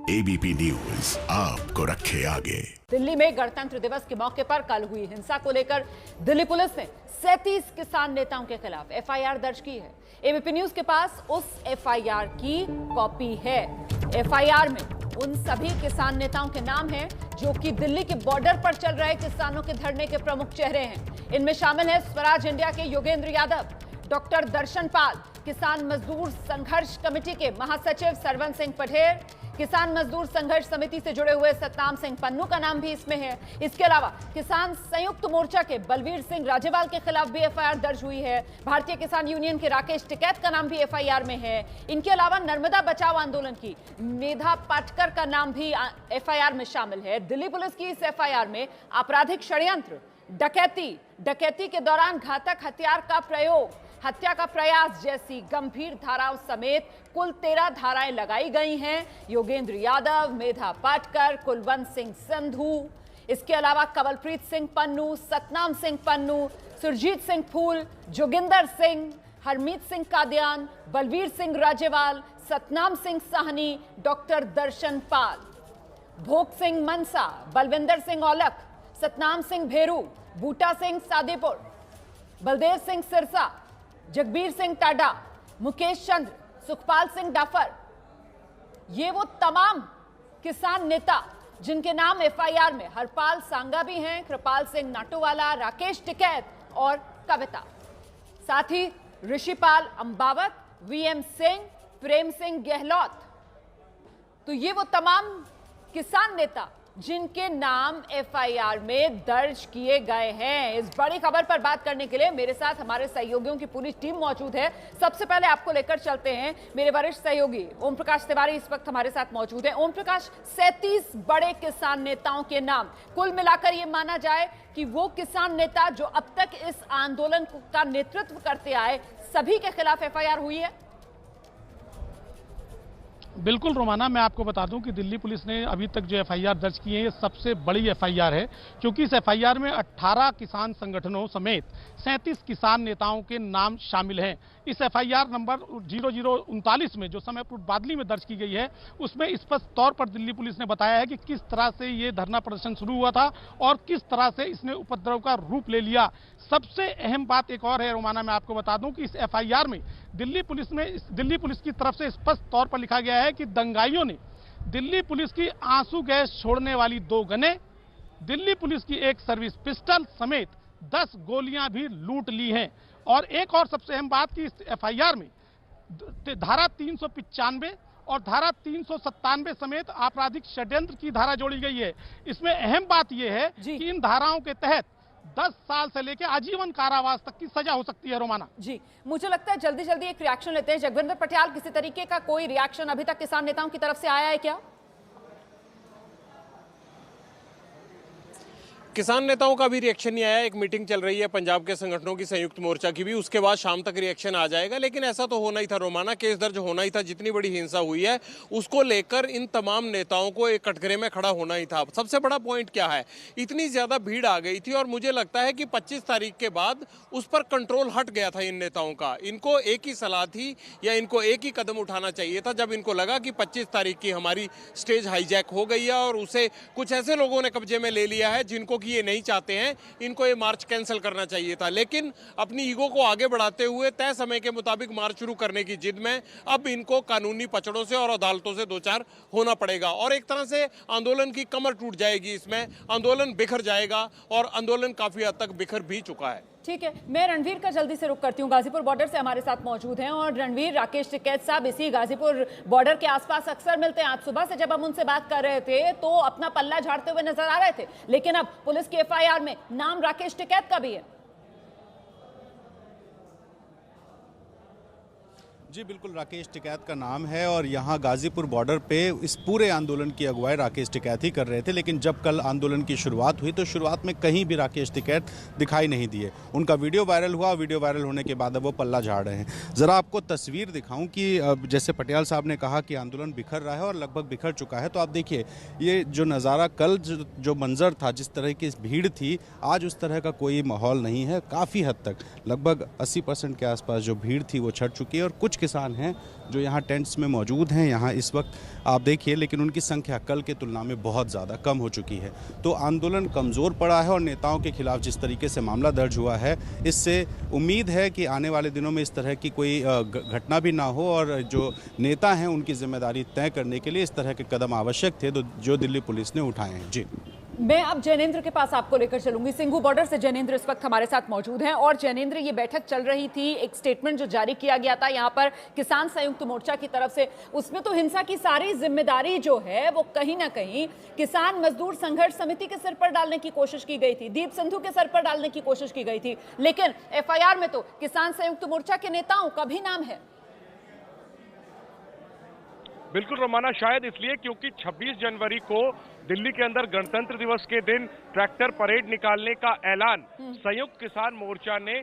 ABP news आपको रखे आगे। दिल्ली में गणतंत्र दिवस के मौके पर कल हुई हिंसा को लेकर दिल्ली पुलिस ने 37 किसान नेताओं के खिलाफ एफआईआर दर्ज की है। एबीपी न्यूज के पास उस एफआईआर की कॉपी है। एफआईआर में उन सभी किसान नेताओं के नाम हैं जो कि दिल्ली के बॉर्डर पर चल रहे किसानों के धरने के प्रमुख चेहरे हैं। इनमें शामिल है स्वराज इंडिया के योगेंद्र यादव, डॉक्टर दर्शन पाल, किसान मजदूर संघर्ष कमेटी के महासचिव सरवन सिंह पटेल, किसान मजदूर संघर्ष समिति से जुड़े हुए सतनाम सिंह पन्नू का नाम भी इसमें है। इसके अलावा किसान संयुक्त मोर्चा के बलवीर सिंह राजेवाल के खिलाफ भी एफआईआर दर्ज हुई है। भारतीय किसान यूनियन के राकेश टिकैत का नाम भी एफआईआर में है। इनके अलावा नर्मदा बचाओ आंदोलन की मेधा पाटकर का नाम भी एफआईआर में शामिल है। दिल्ली पुलिस की इस एफआईआर में आपराधिक षड्यंत्र, डकैती के दौरान घातक हथियार का प्रयोग, हत्या का प्रयास जैसी गंभीर धाराओं समेत कुल 13 धाराएं लगाई गई हैं। योगेंद्र यादव, मेधा पाटकर, कुलवंत सिंह संधू, इसके अलावा कंवलप्रीत सिंह पन्नू, सतनाम सिंह पन्नू, सुरजीत सिंह फूल, जोगिंदर सिंह, हरमीत सिंह कादियान, बलवीर सिंह राजेवाल, सतनाम सिंह साहनी, डॉक्टर दर्शन पाल, भोग सिंह मनसा, बलविंदर सिंह औलख, सतनाम सिंह भेरू, बूटा सिंह सादेपुर, बलदेव सिंह सिरसा, जगबीर सिंह टाडा, मुकेश चंद्र, सुखपाल सिंह डाफर, ये वो तमाम किसान नेता जिनके नाम एफआईआर में हरपाल सांगा भी हैं, कृपाल सिंह नाटूवाला, राकेश टिकैत और कविता, साथ ही ऋषिपाल अंबावत, वीएम सिंह, प्रेम सिंह गहलोत। तो ये वो तमाम किसान नेता जिनके नाम एफआईआर में दर्ज किए गए हैं। इस बड़ी खबर पर बात करने के लिए मेरे साथ हमारे सहयोगियों की पूरी टीम मौजूद है। सबसे पहले आपको लेकर चलते हैं मेरे वरिष्ठ सहयोगी ओम प्रकाश तिवारी इस वक्त हमारे साथ मौजूद हैं। ओम प्रकाश, 37 बड़े किसान नेताओं के नाम, कुल मिलाकर यह माना जाए कि वो किसान नेता जो अब तक इस आंदोलन का नेतृत्व करते आए, सभी के खिलाफ एफआईआर हुई है। बिल्कुल रोमाना, मैं आपको बता दूं कि दिल्ली पुलिस ने अभी तक जो एफआईआर दर्ज की है ये सबसे बड़ी एफआईआर है, क्योंकि इस एफआईआर में 18 किसान संगठनों समेत 37 किसान नेताओं के नाम शामिल हैं। इस एफआईआर नंबर 0039 में जो समय बादली में दर्ज की गई है, उसमें स्पष्ट तौर पर दिल्ली पुलिस ने बताया है कि किस तरह से ये धरना प्रदर्शन शुरू हुआ था और किस तरह से इसने उपद्रव का रूप ले लिया। सबसे अहम बात एक और है रोमाना, मैं आपको बता दूं कि इस एफआईआर में दिल्ली पुलिस की तरफ से स्पष्ट तौर पर लिखा गया है कि दंगाइयों ने दिल्ली पुलिस की आंसू गैस छोड़ने वाली 2 गनें, दिल्ली पुलिस की एक सर्विस पिस्टल समेत 10 गोलियां भी लूट ली हैं। और एक और सबसे अहम बात कि इस एफआईआर में धारा 395 और धारा 397 समेत आपराधिक षड्यंत्र की धारा जोड़ी गई है। इसमें अहम बात यह है कि इन धाराओं के तहत 10 साल से लेकर आजीवन कारावास तक की सजा हो सकती है। रोमाना जी, मुझे लगता है जल्दी जल्दी एक रिएक्शन लेते हैं। जगविंदर पटियाल, किसी तरीके का कोई रिएक्शन अभी तक किसान नेताओं की तरफ से आया है क्या? किसान नेताओं का भी रिएक्शन नहीं आया। एक मीटिंग चल रही है पंजाब के संगठनों की, संयुक्त मोर्चा की भी, उसके बाद शाम तक रिएक्शन आ जाएगा। लेकिन ऐसा तो होना ही था रोमाना, केस दर्ज होना ही था। जितनी बड़ी हिंसा हुई है उसको लेकर इन तमाम नेताओं को एक कटघरे में खड़ा होना ही था। सबसे बड़ा पॉइंट क्या है, इतनी ज्यादा भीड़ आ गई थी और मुझे लगता है कि 25 तारीख के बाद उस पर कंट्रोल हट गया था इन नेताओं का। इनको एक ही सलाह थी या इनको एक ही कदम उठाना चाहिए था जब इनको लगा कि 25 तारीख की हमारी स्टेज हाईजैक हो गई है और उसे कुछ ऐसे लोगों ने कब्जे में ले लिया है जिनको ये नहीं चाहते हैं, इनको ये मार्च कैंसिल करना चाहिए था। लेकिन अपनी ईगो को आगे बढ़ाते हुए तय समय के मुताबिक मार्च शुरू करने की जिद में अब इनको कानूनी पचड़ों से और अदालतों से दो चार होना पड़ेगा और एक तरह से आंदोलन की कमर टूट जाएगी। इसमें आंदोलन बिखर जाएगा और आंदोलन काफी हद तक बिखर भी चुका है। ठीक है, मैं रणवीर का जल्दी से रुख करती हूँ। गाजीपुर बॉर्डर से हमारे साथ मौजूद हैं और रणवीर, राकेश टिकैत साहब इसी गाजीपुर बॉर्डर के आसपास अक्सर मिलते हैं। आज सुबह से जब हम उनसे बात कर रहे थे तो अपना पल्ला झाड़ते हुए नजर आ रहे थे, लेकिन अब पुलिस की एफआईआर में नाम राकेश टिकैत का भी है। जी बिल्कुल, राकेश टिकैत का नाम है और यहाँ गाजीपुर बॉर्डर पे इस पूरे आंदोलन की अगुवाई राकेश टिकैत ही कर रहे थे। लेकिन जब कल आंदोलन की शुरुआत हुई तो शुरुआत में कहीं भी राकेश टिकैत दिखाई नहीं दिए। उनका वीडियो वायरल हुआ, वीडियो वायरल होने के बाद अब वो पल्ला झाड़ रहे हैं। ज़रा आपको तस्वीर दिखाऊं कि जैसे पटियाल साहब ने कहा कि आंदोलन बिखर रहा है और लगभग बिखर चुका है, तो आप देखिए ये जो नज़ारा कल जो मंजर था, जिस तरह की भीड़ थी, आज उस तरह का कोई माहौल नहीं है। काफ़ी हद तक लगभग 80% के आसपास जो भीड़ थी वो छट चुकी है और कुछ किसान हैं जो यहाँ टेंट्स में मौजूद हैं यहाँ इस वक्त आप देखिए, लेकिन उनकी संख्या कल के तुलना में बहुत ज़्यादा कम हो चुकी है। तो आंदोलन कमज़ोर पड़ा है और नेताओं के खिलाफ जिस तरीके से मामला दर्ज हुआ है, इससे उम्मीद है कि आने वाले दिनों में इस तरह की कोई घटना भी ना हो और जो नेता हैं उनकी जिम्मेदारी तय करने के लिए इस तरह के कदम आवश्यक थे जो दिल्ली पुलिस ने उठाए हैं। जी, मैं अब जैनेंद्र के पास आपको लेकर चलूंगी। सिंघू बॉर्डर से जैनेंद्र इस वक्त हमारे साथ मौजूद हैं। और जैनेंद्र, ये बैठक चल रही थी, एक स्टेटमेंट जो जारी किया गया था यहाँ पर किसान संयुक्त मोर्चा की तरफ से, उसमें तो हिंसा की सारी जिम्मेदारी जो है वो कहीं ना कहीं किसान मजदूर संघर्ष समिति के सिर पर डालने की कोशिश की गई थी, दीप सिंधु के सर पर डालने की कोशिश की गई थी, लेकिन एफआईआर में तो किसान संयुक्त मोर्चा के नेताओं का भी नाम है। बिल्कुल रोमाना, शायद इसलिए क्योंकि 26 जनवरी को दिल्ली के अंदर गणतंत्र दिवस के दिन ट्रैक्टर परेड निकालने का ऐलान संयुक्त किसान मोर्चा ने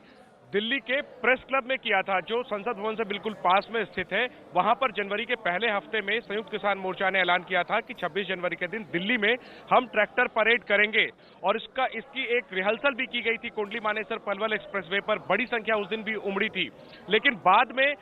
दिल्ली के प्रेस क्लब में किया था, जो संसद भवन से बिल्कुल पास में स्थित है। वहां पर जनवरी के पहले हफ्ते में संयुक्त किसान मोर्चा ने ऐलान किया था कि 26 जनवरी के दिन दिल्ली में हम ट्रैक्टर परेड करेंगे और इसकी एक रिहर्सल भी की गई थी कुंडली मानेसर पलवल एक्सप्रेसवे पर। बड़ी संख्या उस दिन भी उमड़ी थी, लेकिन बाद में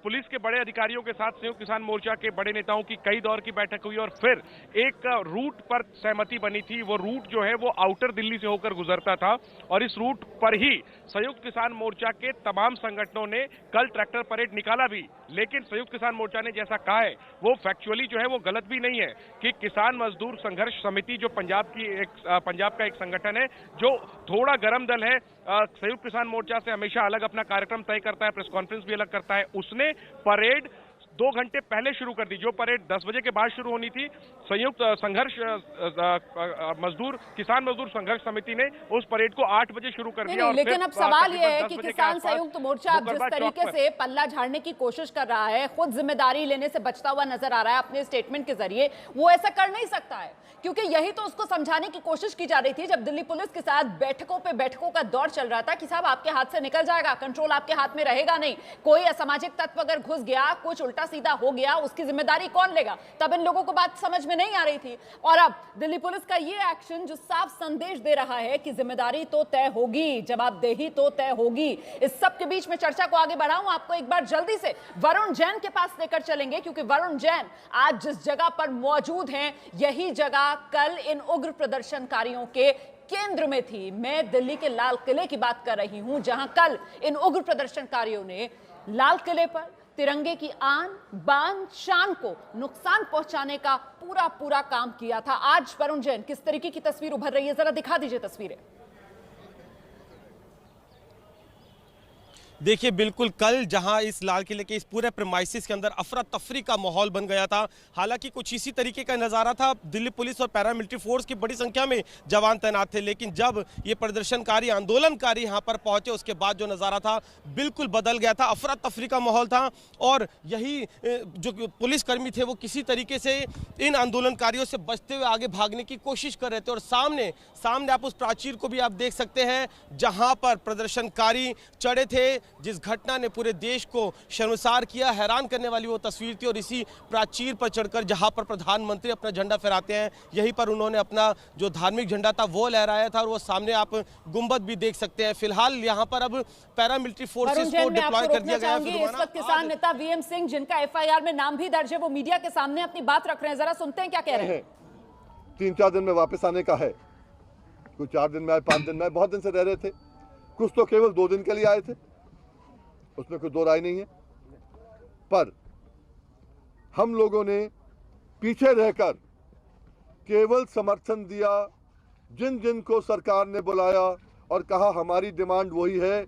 पुलिस के बड़े अधिकारियों के साथ संयुक्त किसान मोर्चा के बड़े नेताओं की कई दौर की बैठक हुई और फिर एक रूट पर सहमति बनी थी। वो रूट जो है वो आउटर दिल्ली से होकर गुजरता था और इस रूट पर ही संयुक्त किसान मोर्चा के तमाम संगठनों ने कल ट्रैक्टर परेड निकाला भी। लेकिन संयुक्त किसान मोर्चा ने जैसा कहा है वो फैक्चुअली जो है वो गलत भी नहीं है कि किसान मजदूर संघर्ष समिति जो पंजाब का एक संगठन है जो थोड़ा गर्म दल है, संयुक्त किसान मोर्चा से हमेशा अलग अपना कार्यक्रम तय करता है, प्रेस कॉन्फ्रेंस भी अलग करता है, उसने परेड 2 घंटे पहले शुरू कर दी। जो परेड 10 बजे के बाद शुरू होनी थी, संयुक्त संघर्ष किसान मजदूर संघर्ष समिति ने उस परेड को 8 बजे शुरू कर दिया। लेकिन अब सवाल यह है कि किसान संयुक्त मोर्चा जिस तरीके से पल्ला झाड़ने की कोशिश कर रहा है, खुद जिम्मेदारी लेने से बचता हुआ नजर आ रहा है अपने स्टेटमेंट के जरिए, वो ऐसा कर नहीं सकता है, क्योंकि यही तो उसको समझाने की कोशिश की जा रही थी जब दिल्ली पुलिस के साथ बैठकों पे बैठकों का दौर चल रहा था कि साहब आपके हाथ से निकल जाएगा, कंट्रोल आपके हाथ में रहेगा नहीं, कोई असामाजिक तत्व अगर घुस गया, कुछ उल्टा सीधा हो गया, उसकी जिम्मेदारी कौन लेगा। तब इन लोगों को बात समझ में नहीं आ रही थी और अब दिल्ली पुलिस का ये एक्शन जो साफ संदेश दे रहा है कि जिम्मेदारी तो तय होगी, जवाबदेही तो तय होगी। इस सब के बीच में चर्चा को आगे बढ़ाऊं, आपको एक बार जल्दी से वरुण जैन के पास लेकर चलेंगे, क्योंकि वरुण जैन आज जिस जगह पर मौजूद हैं यही जगह कल इन उग्र प्रदर्शनकारियों के केंद्र में थी। मैं दिल्ली के लाल किले की बात कर रही हूं, जहां कल इन उग्र प्रदर्शनकारियों ने लाल किले पर तिरंगे की आन बान शान को नुकसान पहुंचाने का पूरा काम किया था। आज वरुण जैन, किस तरीके की तस्वीर उभर रही है, जरा दिखा दीजिए तस्वीरें। देखिए, बिल्कुल कल जहां इस लाल किले के इस पूरे प्रेमाइसिस के अंदर अफरा तफरी का माहौल बन गया था, हालांकि कुछ इसी तरीके का नज़ारा था। दिल्ली पुलिस और पैरामिलिट्री फोर्स की बड़ी संख्या में जवान तैनात थे, लेकिन जब ये प्रदर्शनकारी आंदोलनकारी यहां पर पहुंचे उसके बाद जो नज़ारा था बिल्कुल बदल गया था। अफरा तफरी का माहौल था और यही जो पुलिसकर्मी थे वो किसी तरीके से इन आंदोलनकारियों से बचते हुए आगे भागने की कोशिश कर रहे थे। और सामने आप उस प्राचीर को भी आप देख सकते हैं जहां पर प्रदर्शनकारी चढ़े थे, जिस घटना ने पूरे देश को शर्मसार किया, हैरान करने वाली वो तस्वीर थी। और इसी प्राचीर पर चढ़कर जहां पर प्रधानमंत्री अपना झंडा फहराते हैं, यहीं पर उन्होंने अपना जो धार्मिक झंडा था वो लहराया था और वो सामने आप गुंबद भी देख सकते हैं। फिलहाल यहां पर अब पैरामिलिट्री फोर्सेस को डिप्लॉय कर दिया गया है। इस वक्त किसान नेता वीएम सिंह, जिनका एफआईआर में नाम भी दर्ज है, वो मीडिया के सामने अपनी बात रख रहे हैं, जरा सुनते हैं क्या कह रहे हैं। 3-4 दिन में वापस आने का है, कुछ 4 दिन में आए, 5 दिन में, बहुत दिन से रह रहे थे, कुछ तो केवल 2 दिन के लिए आए थे, उसमें कोई दो राय नहीं है। पर हम लोगों ने पीछे रहकर केवल समर्थन दिया जिन जिन को सरकार ने बुलाया और कहा हमारी डिमांड वही है,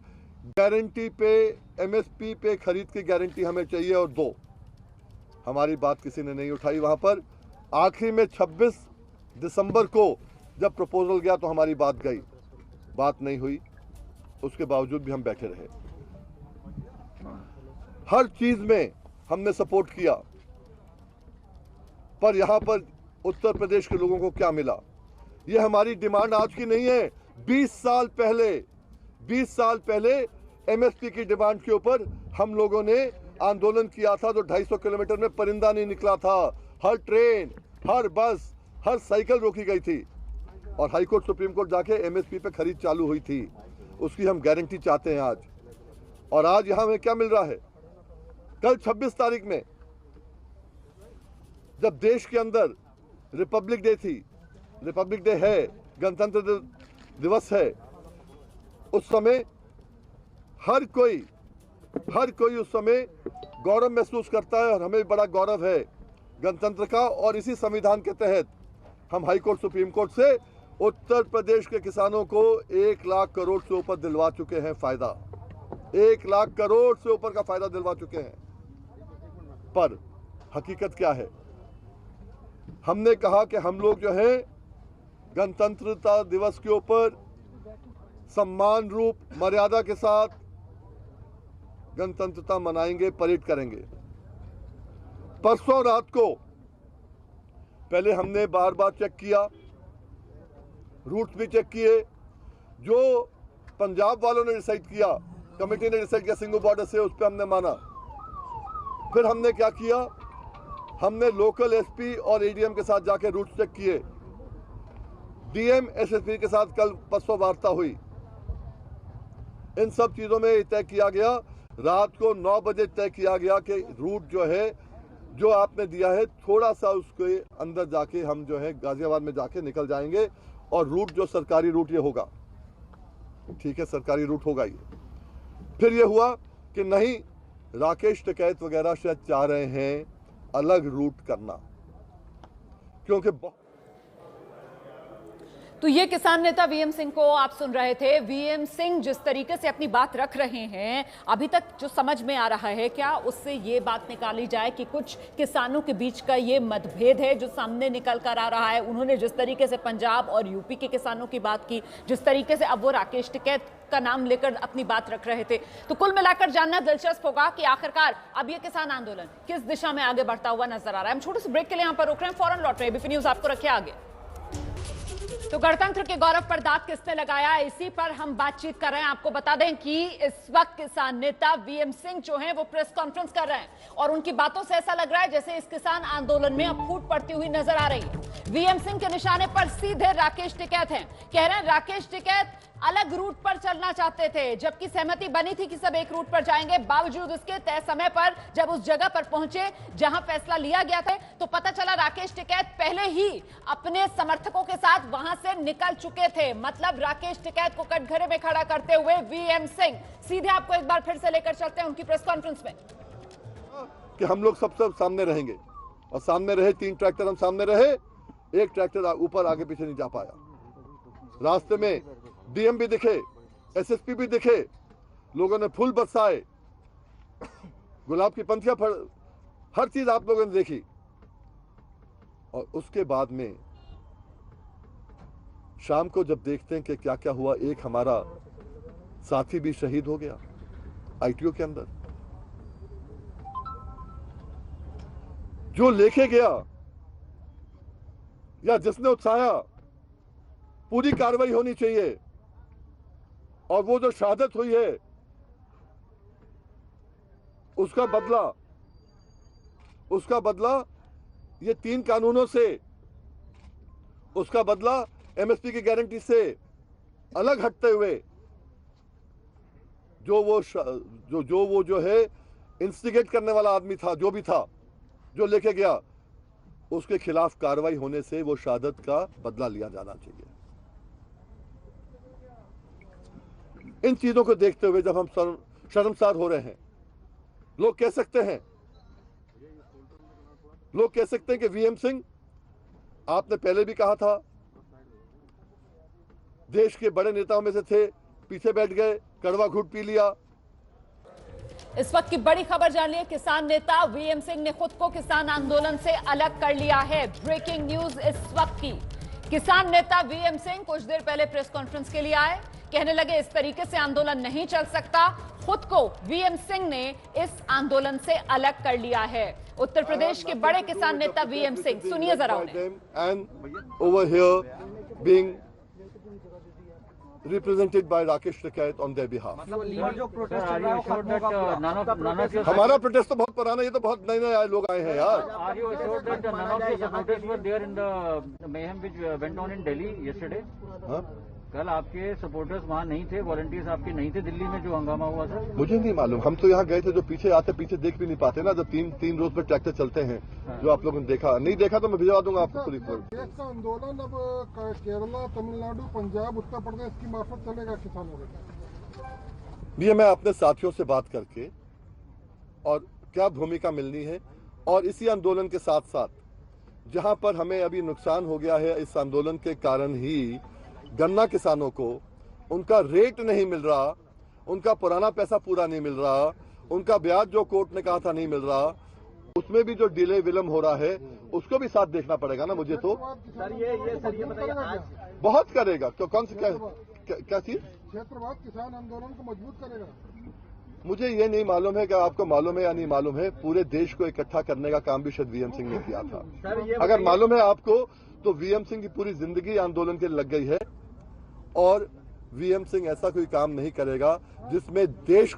गारंटी पे, एमएसपी पे खरीद की गारंटी हमें चाहिए और दो। हमारी बात किसी ने नहीं उठाई। वहां पर आखिरी में 26 दिसंबर को जब प्रपोजल गया तो हमारी बात गई, बात नहीं हुई, उसके बावजूद भी हम बैठे रहे। हर चीज में हमने सपोर्ट किया, पर यहां पर उत्तर प्रदेश के लोगों को क्या मिला? ये हमारी डिमांड आज की नहीं है। 20 साल पहले एमएसपी की डिमांड के ऊपर हम लोगों ने आंदोलन किया था, तो 250 किलोमीटर में परिंदा नहीं निकला था। हर ट्रेन, हर बस, हर साइकिल रोकी गई थी और हाईकोर्ट सुप्रीम कोर्ट जाके एमएसपी पे खरीद चालू हुई थी। उसकी हम गारंटी चाहते हैं आज। और आज यहां हमें क्या मिल रहा है? कल 26 तारीख में जब देश के अंदर रिपब्लिक डे थी, रिपब्लिक डे है, गणतंत्र दिवस है, उस समय हर कोई उस समय गौरव महसूस करता है और हमें बड़ा गौरव है गणतंत्र का। और इसी संविधान के तहत हम हाई कोर्ट, सुप्रीम कोर्ट से उत्तर प्रदेश के किसानों को 1 लाख करोड़ से ऊपर दिलवा चुके हैं फायदा, 1 लाख करोड़ से ऊपर का फायदा दिलवा चुके हैं। पर हकीकत क्या है? हमने कहा कि हम लोग जो है गणतंत्रता दिवस के ऊपर सम्मान रूप मर्यादा के साथ गणतंत्रता मनाएंगे, परेड करेंगे। परसों रात को पहले हमने बार बार चेक किया, रूट्स भी चेक किए, जो पंजाब वालों ने डिसाइड किया, कमेटी ने डिसाइड किया सिंगू बॉर्डर से, उस पर हमने माना। फिर हमने क्या किया, हमने लोकल एसपी और एडीएम के साथ जाके रूट चेक किए। डीएम एसएसपी के साथ कल परसों वार्ता हुई। इन सब चीजों में तय किया गया, रात को 9 बजे तय किया गया कि रूट जो है, जो आपने दिया है, थोड़ा सा उसके अंदर जाके हम जो है गाजियाबाद में जाके निकल जाएंगे और रूट जो सरकारी रूट ये होगा। ठीक है, सरकारी रूट होगा ये। फिर ये हुआ कि नहीं, राकेश टिकैत वगैरह शायद चाह रहे हैं अलग रूट करना, क्योंकि तो ये किसान नेता वीएम सिंह को आप सुन रहे थे। वीएम सिंह जिस तरीके से अपनी बात रख रहे हैं, अभी तक जो समझ में आ रहा है, क्या उससे ये बात निकाली जाए कि कुछ किसानों के बीच का ये मतभेद है जो सामने निकल कर आ रहा है। उन्होंने जिस तरीके से पंजाब और यूपी के किसानों की बात की, जिस तरीके से अब वो राकेश टिकैत का नाम लेकर अपनी बात रख रहे थे, तो कुल मिलाकर जानना दिलचस्प होगा कि आखिरकार अब ये किसान आंदोलन किस दिशा में आगे बढ़ता हुआ नजर आ रहा है। हम छोटे से ब्रेक के लिए यहाँ पर रोक रहे हैं, फौरन लौट रहे हैं। एबीपी न्यूज आपको रखे आगे। तो गणतंत्र के गौरव पर दाग किसने लगाया, इसी पर हम बातचीत कर रहे हैं। आपको बता दें कि इस वक्त किसान नेता वीएम सिंह जो हैं वो प्रेस कॉन्फ्रेंस कर रहे हैं और उनकी बातों से ऐसा लग रहा है जैसे इस किसान आंदोलन में अब फूट पड़ती हुई नजर आ रही है। वीएम सिंह के निशाने पर सीधे राकेश टिकैत हैं। कह रहे हैं राकेश टिकैत अलग रूट पर चलना चाहते थे, जबकि सहमति बनी थी कि सब एक रूट पर जाएंगे। बावजूद इसके तय समय पर जब उस जगह पर पहुंचे जहां फैसला लिया गया था, तो पता चला राकेश टिकैत पहले ही अपने समर्थकों के साथ वहां से निकल चुके थे। मतलब राकेश टिकैत को कटघरे में खड़ा करते हुए वीएम सिंह सीधे आपको एक बार फिर से लेकर चलते हैं उनकी प्रेस कॉन्फ्रेंस में कि हम लोग सब सामने रहेंगे, और सामने रहे 3 ट्रैक्टर हम सामने रहे, 1 ट्रैक्टर ऊपर आगे पीछे नहीं जा पाया। रास्ते में डीएम भी दिखे, एसएसपी भी दिखे, लोगों ने फूल बरसाए, गुलाब की पंथियां, हर चीज आप लोगों ने देखी। और उसके बाद में शाम को जब देखते हैं कि क्या क्या हुआ, एक हमारा साथी भी शहीद हो गया आईटीओ के अंदर। जो लेके गया या जिसने उकसाया, पूरी कार्रवाई होनी चाहिए। और वो जो शहादत हुई है उसका बदला ये 3 कानूनों से, उसका बदला एमएसपी की गारंटी से अलग हटते हुए, जो है इंस्टिगेट करने वाला आदमी था, जो भी था, जो लेके गया, उसके खिलाफ कार्रवाई होने से वो शहादत का बदला लिया जाना चाहिए। इन चीजों को देखते हुए जब हम शर्मसार हो रहे हैं, लोग कह सकते हैं कि वीएम सिंह, आपने पहले भी कहा था, देश के बड़े नेताओं में से थे, पीछे बैठ गए, कड़वा घूंट पी लिया। इस वक्त की बड़ी खबर जान लिया, किसान नेता वीएम सिंह ने खुद को किसान आंदोलन से अलग कर लिया है। ब्रेकिंग न्यूज इस वक्त की, किसान नेता वीएम सिंह कुछ देर पहले प्रेस कॉन्फ्रेंस के लिए आए, कहने लगे इस तरीके से आंदोलन नहीं चल सकता। खुद को वीएम सिंह ने इस आंदोलन से अलग कर लिया है। उत्तर प्रदेश के बड़े किसान नेता वीएम सिंह, सुनिए जरा उन्हें। Represented by Rakesh Tikait on their behalf. हमारा प्रोटेस्ट तो बहुत पुराना, ये तो बहुत नए आए लोग आए हैं यार। Are you assured that none of these protests were there in the mayhem which went on in Delhi yesterday? कल आपके सपोर्टर्स वहाँ नहीं थे, वॉलंटियर्स आपके नहीं थे दिल्ली में जो हंगामा हुआ सर? मुझे नहीं मालूम, हम तो यहाँ गए थे, जो पीछे आते पीछे देख भी नहीं पाते ना, जब तीन रोज पे ट्रैक्टर चलते हैं। हाँ। जो आप लोगों ने देखा नहीं देखा तो मैं भिजवा दूंगा आपको पूरी रिपोर्ट। देश का आंदोलन अब केरला, तमिलनाडु, पंजाब, उत्तर प्रदेश की मार्फत चलेगा किसानों का? ये मैं अपने साथियों से बात करके और क्या भूमिका मिलनी है, और इसी आंदोलन के साथ साथ जहां पर हमें अभी नुकसान हो गया है इस आंदोलन के कारण ही, गन्ना किसानों को उनका रेट नहीं मिल रहा, उनका पुराना पैसा पूरा नहीं मिल रहा, उनका ब्याज जो कोर्ट ने कहा था नहीं मिल रहा, उसमें भी जो डिले विलम्ब हो रहा है उसको भी साथ देखना पड़ेगा ना मुझे। तो सर ये बताइए, आज बहुत करेगा तो कौन सी क्या चीज क्षेत्रवाद किसान आंदोलन को मजबूत करेगा? मुझे ये नहीं मालूम है कि आपको मालूम है या नहीं मालूम है, पूरे देश को इकट्ठा करने का काम भी शायद वीएम सिंह ने किया था। अगर मालूम है आपको तो वीएम सिंह की पूरी जिंदगी आंदोलन के लग गई है, और वीएम सिंह ऐसा कोई काम नहीं करेगा जिसमें देश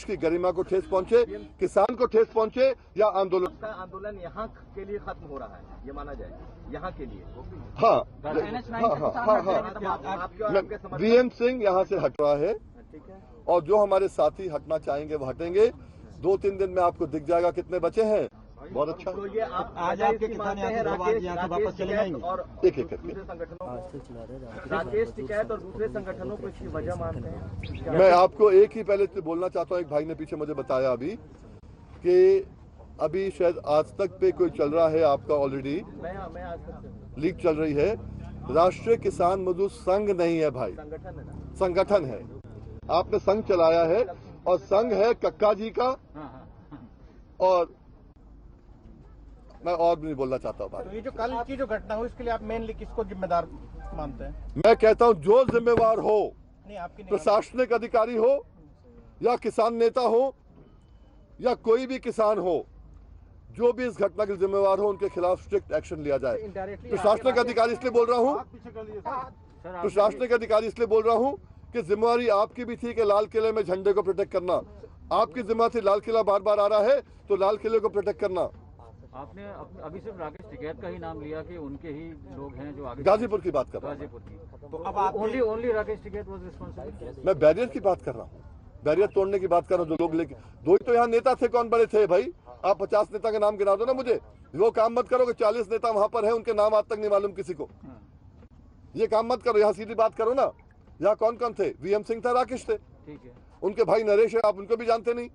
की गरिमा को ठेस पहुंचे, किसान को ठेस पहुंचे, या आंदोलन यहाँ के लिए खत्म हो रहा है, ये माना जाए यहाँ के लिए। हाँ, वीएम सिंह यहाँ से हट रहा है, और जो हमारे साथी हटना चाहेंगे वो हटेंगे। 2-3 दिन में आपको दिख जाएगा कितने बचे हैं। बहुत अच्छा। तो ये आज आपके किसान यहाँ से वापस चले जाएंगे और एक करके राकेश टिकैत और दूसरे संगठनों को इसकी वजह मानते हैं? मैं आपको एक ही पहले बोलना चाहता हूँ, एक भाई ने पीछे मुझे बताया अभी कि अभी शायद आज तक पे कोई चल रहा है आपका, ऑलरेडी लीक चल रही है। राष्ट्रीय किसान मजदूर संघ नहीं है भाई, संगठन है। आपने संघ चलाया है, और संघ है कक्का जी का, और मैं और भी नहीं बोलना चाहता हूँ। तो ये जो कल की जो घटना हुई इसके लिए आप मेनली किसको जिम्मेदार मानते हैं? मैं कहता हूँ जो जिम्मेवार हो, प्रशासनिक अधिकारी हो या किसान नेता हो या कोई भी किसान हो, जो भी इस घटना के जिम्मेवार हो उनके खिलाफ स्ट्रिक्ट एक्शन लिया जाए। प्रशासनिक अधिकारी इसलिए बोल रहा हूँ, प्रशासनिक अधिकारी इसलिए बोल रहा हूँ कि जिम्मेवारी आपकी भी थी कि लाल किले में झंडे को प्रोटेक्ट करना, आपकी जिम्मेदारी थी। लाल किला बार बार आ रहा है तो लाल किले को प्रोटेक्ट करना। आपने अभी सिर्फ राकेश टिकैत का ही नाम लिया कि उनके ही लोग हैं जो आगे। गाजीपुर की बात कर रहा हूँ, गाजीपुर की। तो अब only Rakesh Tikait was responsible? मैं बैरियर की बात कर रहा हूँ, बैरियर तोड़ने की बात कर रहा हूँ। जो लोग लेके दो ही तो यहाँ नेता थे, कौन बड़े थे भाई? आप 50 नेता के नाम गिना दो ना मुझे। वो काम मत करो कि 40 नेता वहां पर है, उनके नाम आज तक नहीं मालूम किसी को। ये काम मत करो, यहाँ सीधी बात करो ना। यहाँ कौन कौन थे? वीएम सिंह था, राकेश थे, ठीक है। उनके भाई नरेश है, आप उनको भी जानते नहीं,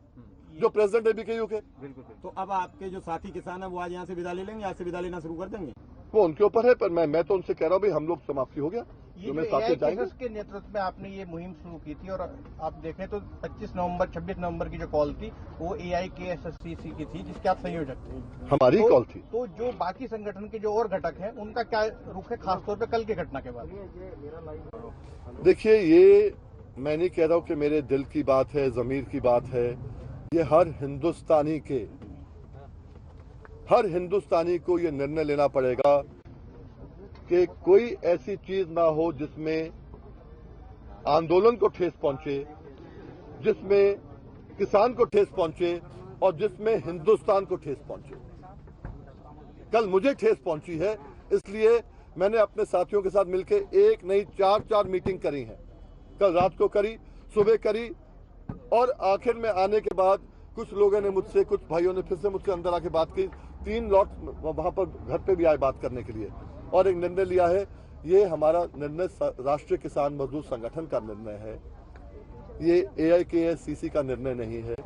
जो प्रेसिडेंट है बीकेयू के। बिल्कुल। तो अब आपके जो साथी किसान है वो आज यहाँ से विदा ले लेंगे, आज से विदा लेना शुरू कर देंगे? वो उनके ऊपर है, पर मैं तो उनसे कह रहा हूँ भाई हम लोग समाप्ति हो गया, जो मैं साथ जाएंगे। के नेतृत्व में आपने ये मुहिम शुरू की थी, और आप देखें तो 26 नवंबर की जो कॉल थी वो AIKSSCC की थी, जिसके आप संयोजक थे। हमारी कॉल थी। तो जो बाकी संगठन के जो और घटक हैं उनका क्या रुख है, खासतौर पर कल की घटना के बाद? देखिए, ये मैं नहीं कह रहा हूँ कि मेरे दिल की बात है, जमीर की बात है। ये हर हिंदुस्तानी को ये निर्णय लेना पड़ेगा कि कोई ऐसी चीज ना हो जिसमें आंदोलन को ठेस पहुंचे, जिसमें किसान को ठेस पहुंचे, और जिसमें हिंदुस्तान को ठेस पहुंचे। कल मुझे ठेस पहुंची है, इसलिए मैंने अपने साथियों के साथ मिलकर एक नहीं 4 मीटिंग करी हैं। कल रात को करी, सुबह करी, और आखिर में आने के बाद कुछ लोगों ने मुझसे, कुछ भाइयों ने फिर से मुझसे अंदर आके बात की। 3 लॉट वहां पर घर पे भी आए बात करने के लिए, और एक निर्णय लिया है। ये हमारा निर्णय राष्ट्रीय किसान मजदूर संगठन का निर्णय है, ये AIKSCC का निर्णय नहीं है,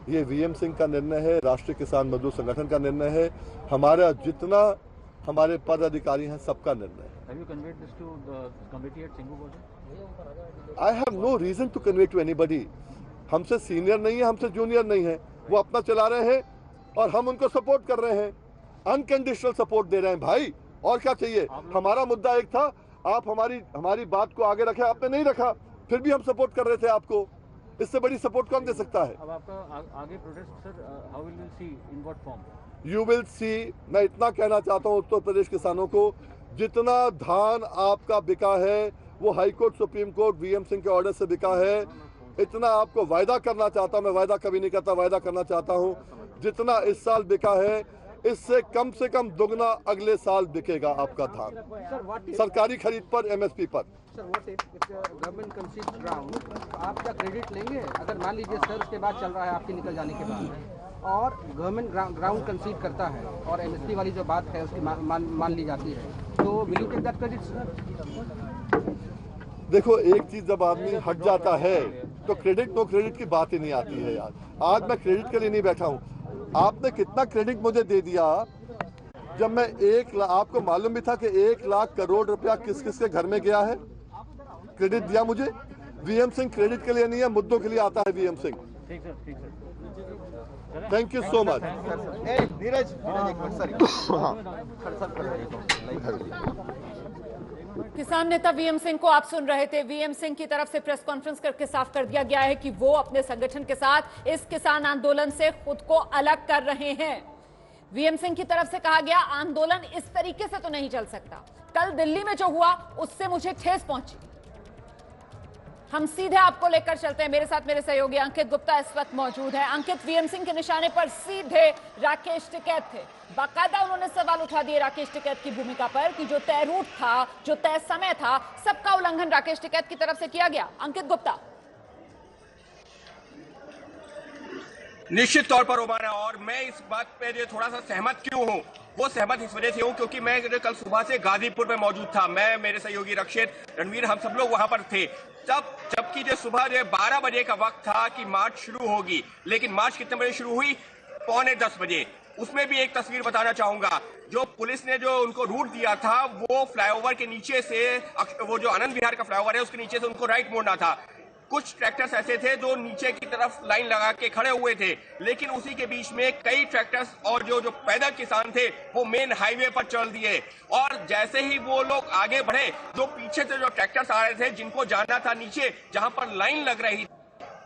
ये वीएम सिंह का निर्णय है, राष्ट्रीय किसान मजदूर संगठन का निर्णय है, हमारा जितना हमारे पद अधिकारी हैं सबका निर्णय है। I have no reason to convey to anybody. हमसे सीनियर नहीं है, हमसे जूनियर नहीं है, वो अपना चला रहे हैं और हम उनको सपोर्ट कर रहे हैं, अनकंडीशनल सपोर्ट दे रहे हैं भाई। और क्या चाहिए? हमारा मुद्दा एक था, आप हमारी बात को आगे रखे, आपने नहीं रखा, फिर भी हम सपोर्ट कर रहे थे आपको। इससे बड़ी सपोर्ट कौन दे सकता है? अब आपका आगे protest sir, how will you see, in what form? You will see. मैं इतना कहना चाहता हूँ उत्तर प्रदेश किसानों को, जितना धान आपका बिका है वो high court, supreme court, VM Singh के ऑर्डर से बिका है, इतना आपको वायदा करना चाहता हूँ। मैं वायदा कभी नहीं करता, वायदा करना चाहता हूँ। जितना इस साल बिका है, इससे कम से कम दुगना अगले साल बिकेगा आपका धान सरकारी खरीद पर, एमएसपी पर। Sir what if government कंसीड ground, आप क्या क्रेडिट लेंगे अगर मान लीजिए सर उसके बाद चल रहा है आपके निकल जाने के बाद और गवर्नमेंट ग्राउंड कंसीड करता है और एमएसपी वाली जो बात है उसकी मान ली जाती है, तो will you take that credit sir? देखो, एक चीज जब आदमी हट जाता है तो क्रेडिट नो क्रेडिट की बात ही नहीं आती है यार। आज मैं क्रेडिट के लिए नहीं बैठा हूँ। आपने कितना क्रेडिट मुझे दे दिया जब मैं आपको मालूम भी था कि 1 लाख करोड़ रुपया किस किस के घर में गया है, क्रेडिट दिया मुझे। वीएम सिंह क्रेडिट के लिए नहीं है, मुद्दों के लिए आता है VM Singh. Thank you so much. किसान नेता वीएम सिंह को आप सुन रहे थे। वीएम सिंह की तरफ से प्रेस कॉन्फ्रेंस करके साफ कर दिया गया है कि वो अपने संगठन के साथ इस किसान आंदोलन से खुद को अलग कर रहे हैं। वीएम सिंह की तरफ से कहा गया आंदोलन इस तरीके से तो नहीं चल सकता। कल दिल्ली में जो हुआ उससे मुझे ठेस पहुंची। हम सीधे आपको लेकर चलते हैं। मेरे साथ मेरे सहयोगी अंकित गुप्ता इस वक्त मौजूद है। अंकित, वीएम सिंह के निशाने पर सीधे राकेश टिकैत थे। बाकायदा उन्होंने सवाल उठा दिए राकेश टिकैत की भूमिका पर कि जो तय रूट था, जो तय समय था, सबका उल्लंघन राकेश टिकैत की तरफ से किया गया। अंकित गुप्ता। निश्चित तौर पर रोमाना, और मैं इस बात पे थोड़ा सा सहमत क्यों हूँ, वो सहमत इस वजह से हूँ क्योंकि मैं कल सुबह से गाजीपुर में मौजूद था। मैं, मेरे सहयोगी रक्षित, रणवीर, हम सब लोग वहां पर थे। जबकि सुबह 12 बजे का वक्त था कि मार्च शुरू होगी, लेकिन मार्च कितने बजे शुरू हुई? 9:45 बजे। उसमें भी एक तस्वीर बताना चाहूंगा। जो पुलिस ने जो उनको रूट दिया था वो फ्लाईओवर के नीचे से, वो जो आनंद विहार का फ्लाईओवर है उसके नीचे से उनको राइट मोड़ना था। कुछ ट्रैक्टर्स ऐसे थे जो नीचे की तरफ लाइन लगा के खड़े हुए थे, लेकिन उसी के बीच में कई ट्रैक्टर्स और जो पैदल किसान थे वो मेन हाईवे पर चल दिए। और जैसे ही वो लोग आगे बढ़े, जो पीछे से जो ट्रैक्टर्स आ रहे थे जिनको जाना था नीचे जहां पर लाइन लग रही,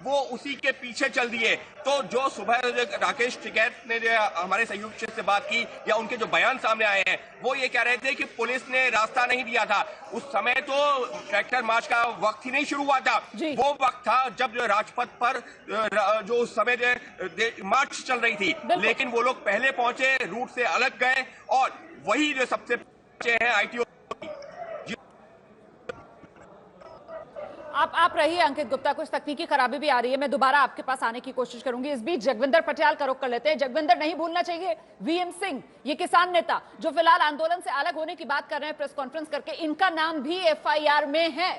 वो उसी के पीछे चल दिए। तो जो सुबह राकेश टिकैत ने जो हमारे सहयोगी से बात की या उनके जो बयान सामने आए हैं, वो ये कह रहे थे कि पुलिस ने रास्ता नहीं दिया था। उस समय तो ट्रैक्टर मार्च का वक्त ही नहीं शुरू हुआ था। वो वक्त था जब जो राजपथ पर जो उस समय मार्च चल रही थी, लेकिन वो लोग पहले पहुंचे, रूट से अलग गए और वही जो सबसे पीछे है आईटीओ। आप रहिए अंकित गुप्ता, कुछ तकनीकी खराबी भी आ रही है, मैं दोबारा आपके पास आने की कोशिश करूंगी। इस बीच जगविंदर पटियाल का रुख कर लेते हैं। जगविंदर, नहीं भूलना चाहिए वीएम सिंह, ये किसान नेता जो फिलहाल आंदोलन से अलग होने की बात कर रहे हैं प्रेस कॉन्फ्रेंस करके, इनका नाम भी एफआईआर में है।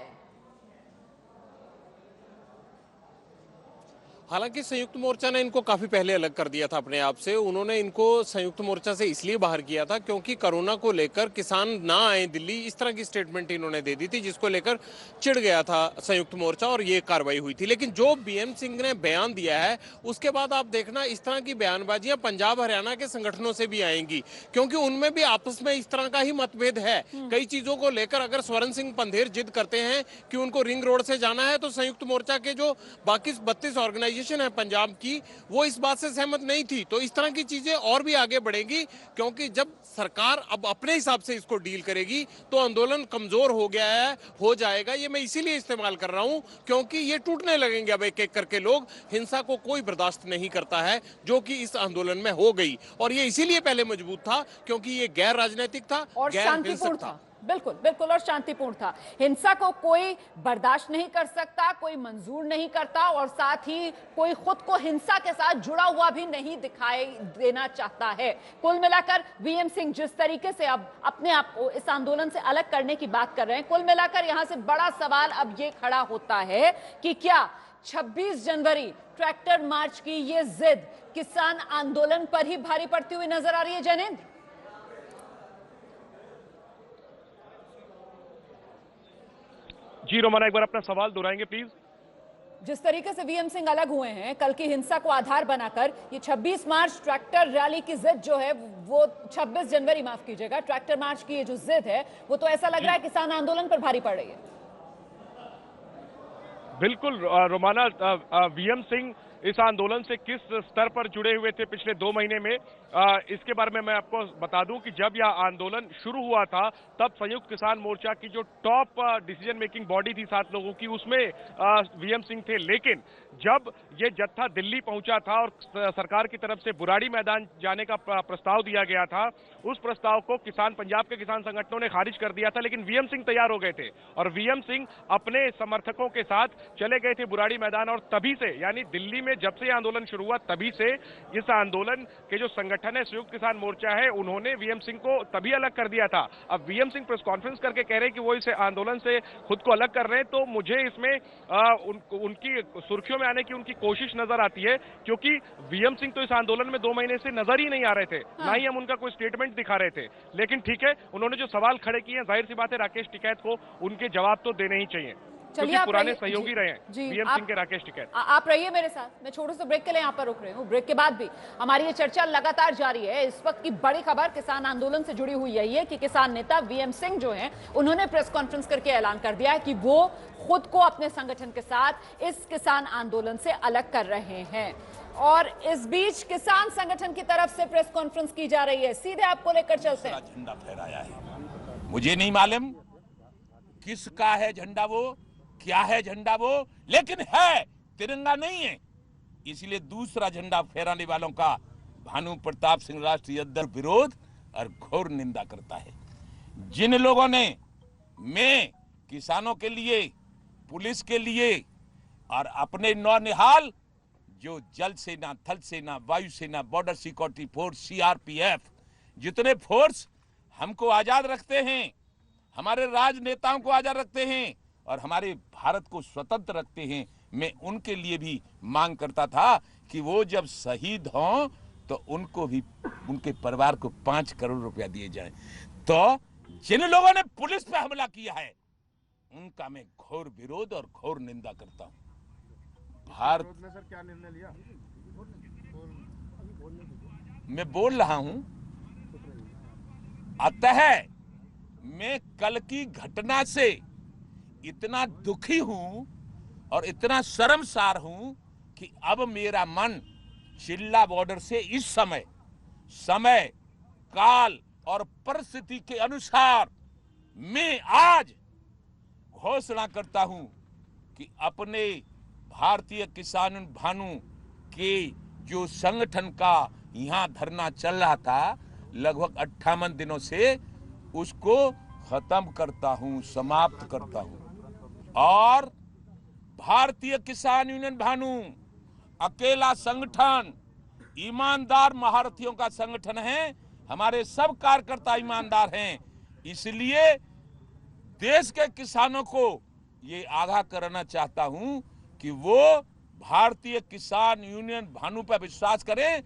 हालांकि संयुक्त मोर्चा ने इनको काफी पहले अलग कर दिया था अपने आप से। उन्होंने इनको संयुक्त मोर्चा से इसलिए बाहर किया था क्योंकि कोरोना को लेकर किसान ना आए दिल्ली, इस तरह की स्टेटमेंट इन्होंने दे दी थी, जिसको लेकर चिढ़ गया था संयुक्त मोर्चा और ये कार्रवाई हुई थी। लेकिन जो वीएम सिंह ने बयान दिया है उसके बाद आप देखना इस तरह की बयानबाजियां पंजाब हरियाणा के संगठनों से भी आएंगी, क्योंकि उनमें भी आपस में इस तरह का ही मतभेद है कई चीजों को लेकर। अगर स्वर्ण सिंह पंधेर जिद करते हैं कि उनको रिंग रोड से जाना है, तो संयुक्त मोर्चा के जो बाकी 32 ऑर्गेनाइजेशन है पंजाब की, वो इस बात से सहमत नहीं थी। तो इस तरह की चीजें और भी आगे बढ़ेंगी, क्योंकि जब सरकार अब अपने हिसाब से इसको डील करेगी तो आंदोलन कमजोर हो गया है, हो जाएगा। ये मैं इसीलिए इस्तेमाल कर रहा हूं क्योंकि ये टूटने लगेंगे अब एक एक करके। लोग हिंसा को कोई बर्दाश्त नहीं करता है, जो कि इस आंदोलन में हो गई। और ये इसीलिए पहले मजबूत था क्योंकि ये गैर राजनीतिक था और गैर हिंसक था। बिल्कुल बिल्कुल, और शांतिपूर्ण था। हिंसा को कोई बर्दाश्त नहीं कर सकता, कोई मंजूर नहीं करता, और साथ ही कोई खुद को हिंसा के साथ जुड़ा हुआ भी नहीं दिखाई देना चाहता है। कुल मिलाकर वीएम सिंह जिस तरीके से अब अपने आप को इस आंदोलन से अलग करने की बात कर रहे हैं, कुल मिलाकर यहां से बड़ा सवाल अब ये खड़ा होता है कि क्या 26 जनवरी ट्रैक्टर मार्च की ये जिद किसान आंदोलन पर ही भारी पड़ती हुई नजर आ रही है? जैनेंद्र, जी रोमाना, एक बार अपना सवाल दोहराएंगे प्लीज। जिस तरीके से वीएम सिंह अलग हुए हैं कल की हिंसा को आधार बनाकर, ये 26 मार्च ट्रैक्टर रैली की जिद जो है, वो 26 जनवरी माफ कीजिएगा, ट्रैक्टर मार्च की ये जो जिद है वो तो ऐसा लग रहा है किसान आंदोलन पर भारी पड़ रही है। बिल्कुल रोमाना, वीएम सिंह इस आंदोलन से किस स्तर पर जुड़े हुए थे पिछले 2 महीने में, इसके बारे में मैं आपको बता दूं कि जब यह आंदोलन शुरू हुआ था तब संयुक्त किसान मोर्चा की जो टॉप डिसीजन मेकिंग बॉडी थी 7 लोगों की, उसमें वीएम सिंह थे। लेकिन जब ये जत्था दिल्ली पहुंचा था और सरकार की तरफ से बुराड़ी मैदान जाने का प्रस्ताव दिया गया था, उस प्रस्ताव को पंजाब के किसान संगठनों ने खारिज कर दिया था। लेकिन वीएम सिंह तैयार हो गए थे और वीएम सिंह अपने समर्थकों के साथ चले गए थे बुराड़ी मैदान। और तभी से, यानी दिल्ली में जब से आंदोलन शुरू हुआ तभी से इस आंदोलन के जो संगठन है संयुक्त किसान मोर्चा है, उन्होंने वीएम सिंह को तभी अलग कर दिया था। अब वीएम सिंह प्रेस कॉन्फ्रेंस करके कह रहे हैं कि वो इस आंदोलन से खुद को अलग कर रहे हैं, तो मुझे इसमें उनकी सुर्खियों में आने की उनकी कोशिश नजर आती है, क्योंकि वीएम सिंह तो इस आंदोलन में 2 महीने से नजर ही नहीं आ रहे थे, ना ही हम उनका कोई स्टेटमेंट दिखा रहे थे। लेकिन ठीक है, उन्होंने जो सवाल खड़े किए हैं, जाहिर सी बात है राकेश टिकैत को उनके जवाब तो देने ही चाहिए, क्योंकि पुराने सहयोगी रहे हैं वीएम सिंह के राकेश टिकैत। आप रहिए मेरे साथ, मैं छोटे से ब्रेक के लिए यहाँ पर रुक रही हूँ। ब्रेक के बाद भी हमारी ये चर्चा लगातार जारी है। इस वक्त की बड़ी खबर किसान आंदोलन से जुड़ी हुई यही है कि किसान नेता वीएम सिंह जो हैं, उन्होंने प्रेस कॉन्फ्रेंस करके ऐलान कर दिया है कि वो खुद को अपने संगठन के साथ इस किसान आंदोलन से अलग कर रहे हैं। और इस बीच किसान संगठन की तरफ से प्रेस कॉन्फ्रेंस की जा रही है, सीधे आपको लेकर चलते हैं। झंडा फहराया है, मुझे नहीं मालूम किसका है झंडा, वो क्या है झंडा वो, लेकिन है तिरंगा नहीं है। इसलिए दूसरा झंडा फहराने वालों का भानु प्रताप सिंह राष्ट्रीय अध्यक्ष विरोध और घोर निंदा करता है। जिन लोगों ने मैं किसानों के लिए, पुलिस के लिए और अपने नौनिहाल जो जल सेना, थल सेना, वायु सेना, बॉर्डर सिक्योरिटी फोर्स, सीआरपीएफ, जितने फोर्स हमको आजाद रखते हैं, हमारे राजनेताओं को आजाद रखते हैं और हमारे भारत को स्वतंत्र रखते हैं, मैं उनके लिए भी मांग करता था कि वो जब शहीद हों तो उनको भी, उनके परिवार को 5 करोड़ रुपया दिए जाए। तो जिन लोगों ने पुलिस पे हमला किया है उनका मैं घोर विरोध और घोर निंदा करता हूं। भारत में सर क्या निर्णय लिया, मैं बोल रहा हूं। अतः मैं कल की घटना से इतना दुखी हूं और इतना शर्मसार हूं कि अब मेरा मन चिल्ला बॉर्डर से इस समय काल और परिस्थिति के अनुसार मैं आज घोषणा करता हूं कि अपने भारतीय किसान भानु के जो संगठन का यहां धरना चल रहा था लगभग 58 दिनों से, उसको खत्म करता हूं, समाप्त करता हूं। और भारतीय किसान यूनियन भानु अकेला संगठन, ईमानदार महारथियों का संगठन है। हमारे सब कार्यकर्ता ईमानदार हैं, इसलिए देश के किसानों को ये आगाह करना चाहता हूं कि वो भारतीय किसान यूनियन भानु पर विश्वास करें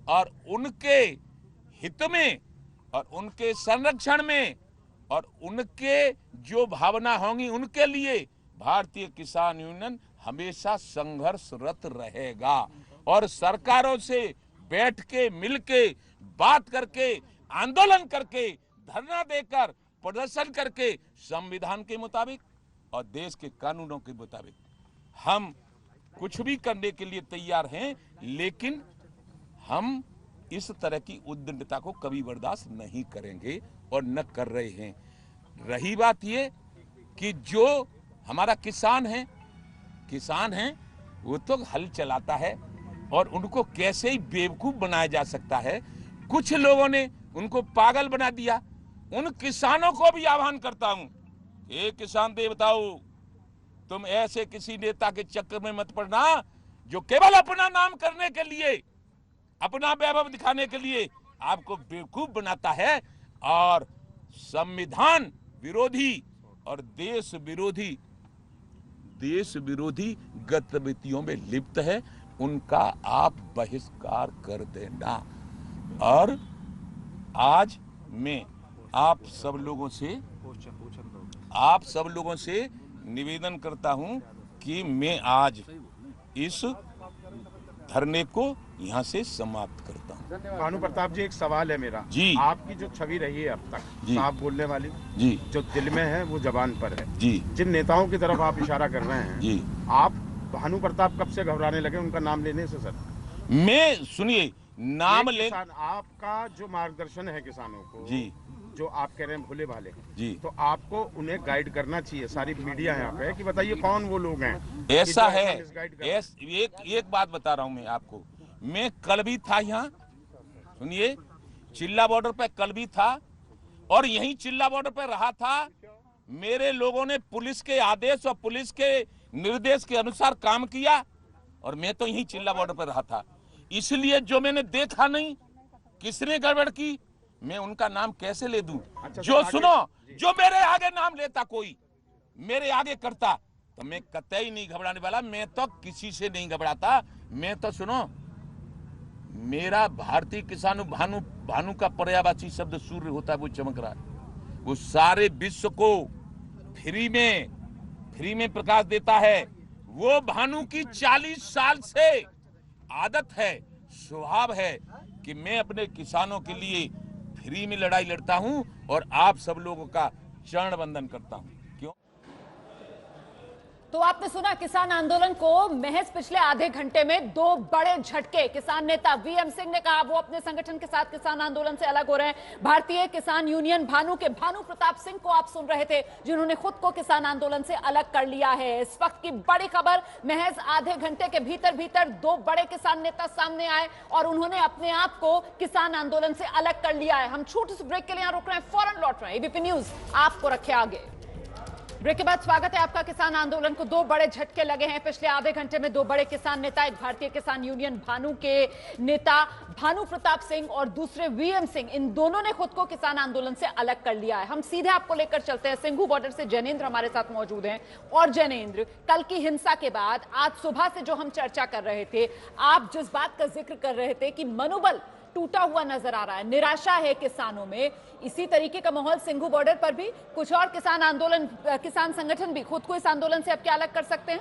और उनके हित में और उनके संरक्षण में और उनके जो भावना होंगी उनके लिए भारतीय किसान यूनियन हमेशा संघर्षरत रहेगा। और सरकारों से बैठ के, मिल के, बात करके, आंदोलन करके, धरना देकर, प्रदर्शन करके, संविधान के मुताबिक और देश के कानूनों के मुताबिक हम कुछ भी करने के लिए तैयार हैं। लेकिन हम इस तरह की उद्दंडता को कभी बर्दाश्त नहीं करेंगे और न कर रहे हैं। रही बात ये कि जो हमारा किसान है वो तो हल चलाता है और उनको कैसे ही बेवकूफ बनाया जा सकता है। कुछ लोगों ने उनको पागल बना दिया। उन किसानों को भी आह्वान करता हूं, एक किसान देवताओं, तुम ऐसे किसी नेता के चक्कर में मत पड़ना जो केवल अपना नाम करने के लिए, अपना वैभव दिखाने के लिए आपको बेवकूफ बनाता है और संविधान विरोधी और देश विरोधी गतिविधियों में लिप्त है। उनका आप बहिष्कार कर देना। और आज मैं आप सब लोगों से निवेदन करता हूं कि मैं आज इस धरने को यहां से समाप्त करता हूं। भानु प्रताप जी, एक सवाल है मेरा जी। आपकी जो छवि रही है अब तक, साफ बोलने वाली जी, जो दिल में है वो जबान पर है जी। जिन नेताओं की तरफ आप इशारा कर रहे हैं जी, आप भानु प्रताप कब से घबराने लगे उनका नाम लेने से? सर मैं सुनिए नाम ले, आपका जो मार्गदर्शन है किसानों को जी, जो आप कह रहे हैं भोले भाले जी, तो आपको उन्हें गाइड करना चाहिए। सारी मीडिया यहाँ पे है कि बताइए कौन वो लोग हैं। ऐसा है, एक बात बता रहा हूँ मैं आपको, मैं कल भी था यहाँ, सुनिए, चिल्ला बॉर्डर पे कल भी था और यही चिल्ला बॉर्डर पे रहा था। मेरे लोगों ने पुलिस के आदेश और पुलिस के निर्देश के अनुसार काम किया और मैं तो यही चिल्ला बॉर्डर पे रहा था। इसलिए जो मैंने देखा नहीं, किसने गड़बड़ की, मैं उनका नाम कैसे ले दूं? जो सुनो, जो मेरे आगे नाम लेता, कोई मेरे आगे करता, तो मैं कतई नहीं घबराने वाला। मैं तो किसी से नहीं घबराता। मैं तो सुनो, मेरा भारतीय किसान भानु का पर्यायवाची शब्द सूर्य होता है, वो चमक रहा है। वो सारे विश्व को फ्री में प्रकाश देता है। वो भानु की 40 साल से आदत है, स्वभाव है कि मैं अपने किसानों के लिए फ्री में लड़ाई लड़ता हूं और आप सब लोगों का चरण वंदन करता हूं। क्यों? तो आपने सुना, किसान आंदोलन को महज पिछले आधे घंटे में 2 बड़े झटके। किसान नेता वीएम सिंह ने कहा वो अपने संगठन के साथ किसान आंदोलन से अलग हो रहे हैं। भारतीय किसान यूनियन भानु के भानु प्रताप सिंह को आप सुन रहे थे, जिन्होंने खुद को किसान आंदोलन से अलग कर लिया है। इस वक्त की बड़ी खबर, महज आधे घंटे के भीतर 2 बड़े किसान नेता सामने आए और उन्होंने अपने आप को किसान आंदोलन से अलग कर लिया है। हम छोटे से ब्रेक के लिए रुक रहे हैं, फौरन लौट रहे हैं। एबीपी न्यूज आपको रखे आगे। ब्रेक के बाद स्वागत है आपका। किसान आंदोलन को 2 बड़े झटके लगे हैं पिछले आधे घंटे में। 2 बड़े किसान नेता, एक भारतीय किसान यूनियन भानु के नेता भानु प्रताप सिंह और दूसरे वीएम सिंह, इन दोनों ने खुद को किसान आंदोलन से अलग कर लिया है। हम सीधे आपको लेकर चलते हैं। सिंघू बॉर्डर से जैनेंद्र हमारे साथ मौजूद हैं। और जैनेंद्र, कल की हिंसा के बाद आज सुबह से जो हम चर्चा कर रहे थे, आप जिस बात का जिक्र कर रहे थे कि मनोबल टूटा हुआ नजर आ रहा है, निराशा है किसानों में, इसी तरीके का माहौल सिंघू बॉर्डर पर भी कुछ और किसान संगठन भी खुद को इस आंदोलन से अब क्या अलग कर सकते हैं?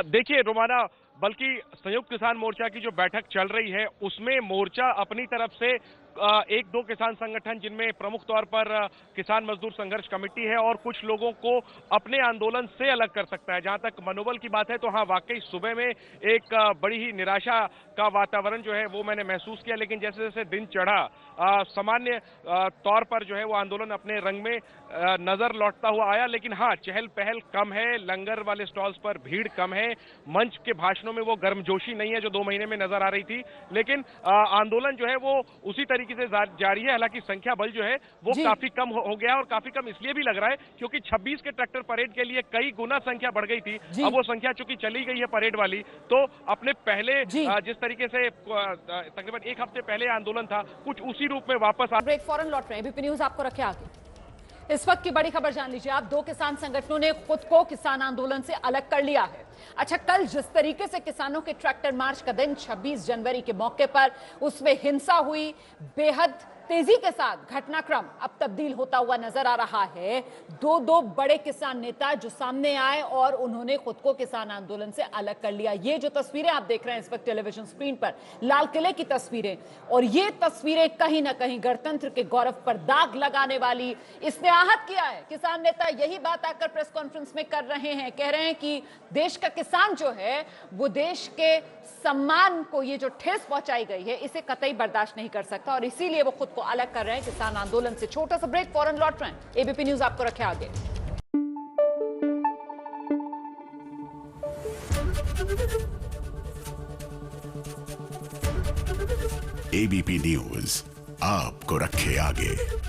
देखिए रोमाना, बल्कि संयुक्त किसान मोर्चा की जो बैठक चल रही है उसमें मोर्चा अपनी तरफ से 1-2 किसान संगठन, जिनमें प्रमुख तौर पर किसान मजदूर संघर्ष कमेटी है, और कुछ लोगों को अपने आंदोलन से अलग कर सकता है। जहां तक मनोबल की बात है तो हाँ, वाकई सुबह में एक बड़ी ही निराशा का वातावरण जो है वो मैंने महसूस किया। लेकिन जैसे जैसे दिन चढ़ा, सामान्य तौर पर जो है वो आंदोलन अपने रंग में नजर लौटता हुआ आया। लेकिन हाँ, चहल पहल कम है, लंगर वाले स्टॉल्स पर भीड़ कम है, मंच के भाषणों में वो गर्मजोशी नहीं है जो 2 महीने में नजर आ रही थी। लेकिन आंदोलन जो है वो उसी तरीके से जारी है। हालांकि संख्या बल जो है वो काफी कम हो गया है, और काफी कम इसलिए भी लग रहा है क्योंकि 26 के ट्रैक्टर परेड के लिए कई गुना संख्या बढ़ गई थी। अब वो संख्या चूंकि चली गई है परेड वाली, तो अपने पहले जिस तरीके से तकरीबन 1 हफ्ते पहले आंदोलन था, कुछ उसी रूप में वापस आ। ब्रेक, फौरन लौट रहे हैं। एबीपी न्यूज आपको रखे आगे। इस वक्त की बड़ी खबर जान लीजिए आप। 2 किसान संगठनों ने खुद को किसान आंदोलन से अलग कर लिया है। अच्छा, कल जिस तरीके से किसानों के ट्रैक्टर मार्च का दिन 26 जनवरी के मौके पर उसमें हिंसा हुई, बेहद तेजी के साथ घटनाक्रम अब तब्दील होता हुआ नजर आ रहा है। 2 बड़े किसान नेता जो सामने आए और उन्होंने खुद को किसान आंदोलन से अलग कर लिया। ये जो तस्वीरें आप देख रहे हैं इस वक्त टेलीविजन स्क्रीन पर, लाल किले की तस्वीरें, और ये तस्वीरें कहीं ना कहीं गणतंत्र के गौरव पर दाग लगाने वाली। इसने आहत किया है। किसान नेता यही बात आकर प्रेस कॉन्फ्रेंस में कर रहे हैं, कह रहे हैं कि देश का किसान जो है वो देश के सम्मान को ये जो ठेस पहुंचाई गई है इसे कतई बर्दाश्त नहीं कर सकता, और इसीलिए वो खुद को अलग कर रहे हैं किसान आंदोलन से। छोटा सा ब्रेक, फौरन लौट रहे हैं। एबीपी न्यूज आपको रखे आगे। एबीपी न्यूज आपको रखे आगे।